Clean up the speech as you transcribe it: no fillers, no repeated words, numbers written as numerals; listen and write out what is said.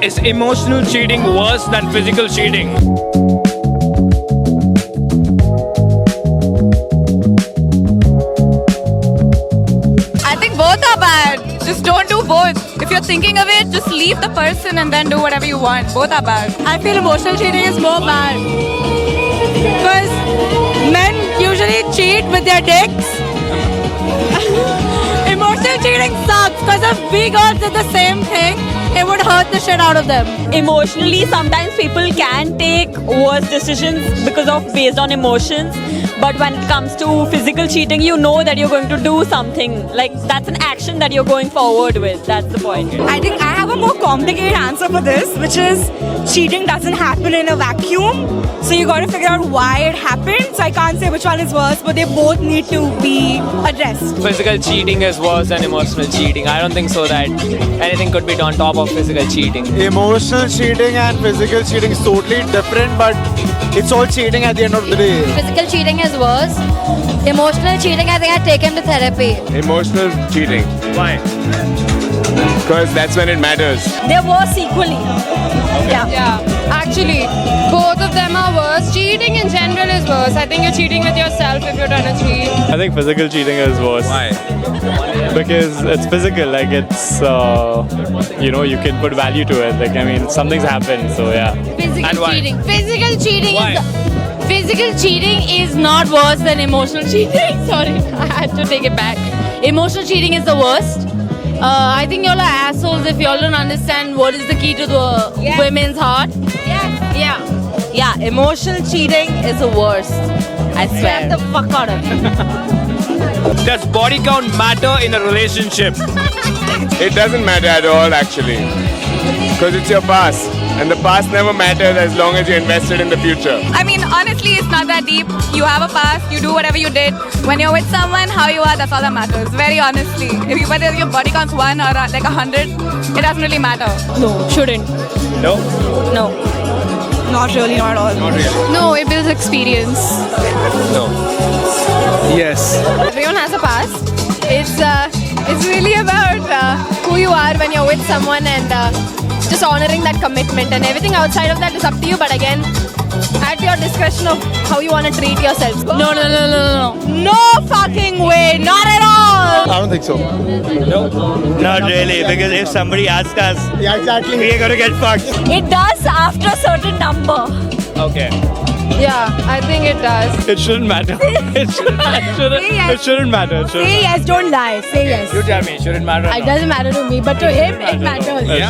Is emotional cheating worse than physical cheating? I think both are bad. Just don't do both. If you're thinking of it, just leave the person and then do whatever you want. Both are bad. I feel emotional cheating is more bad. Because men usually cheat with their dicks. Emotional cheating sucks because if we girls did the same thing, it would hurt the shit out of them. Emotionally, sometimes people can take worse decisions based on emotions. But when it comes to physical cheating, you know that you're going to do something. Like, that's an action that you're going forward with. That's the point. I think I have a more complicated answer for this, which is cheating doesn't happen in a vacuum. So you got to figure out why it happened. So I can't say which one is worse, but they both need to be addressed. Physical cheating is worse than emotional cheating. I don't think so that anything could be on top of physical cheating. Emotional cheating and physical cheating is totally different, but it's all cheating at the end of the day. Physical cheating is worse. Emotional cheating, I think I'd take him to therapy. Emotional cheating. Why? Because that's when it matters. They're worse equally. Yeah, actually, both of them are worse. Cheating in general is worse. I think you're cheating with yourself if you're trying to cheat. I think physical cheating is worse. Why? Because it's physical, like it's, you can put value to it. Like, I mean, something's happened, so yeah. Physical And why? cheating. Physical cheating Why? Physical cheating is not worse than emotional cheating. Sorry, I had to take it back. Emotional cheating is the worst. I think y'all are assholes if y'all don't understand what is the key to the women's heart. Yeah, emotional cheating is the worst. I swear. Get the fuck out of it. Does body count matter in a relationship? It doesn't matter at all, actually. Because it's your past. And the past never matters as long as you're invested in the future. I mean, honestly, it's not that deep. You have a past, you do whatever you did. When you're with someone, how you are, that's all that matters. Very honestly. Whether your body counts 1 or like 100, it doesn't really matter. No, shouldn't. No? No. Not really, not at all. Not really. No, it builds experience. No. Yes. Everyone has a past. It's really about who you are when you're with someone and just honoring that commitment, and everything outside of that is up to you, but again, at your discretion of how you want to treat yourself. No. No fucking way. Not at all. I don't think so. Not really, because if somebody asks us, Yeah, exactly. we're gonna get fucked. It does after a certain number. Okay. Yeah, I think it does. It shouldn't matter. It shouldn't matter. It shouldn't matter. Say yes, don't lie. Say yes. You tell me, should it matter? It doesn't matter to me, but to him, it matters. Yeah.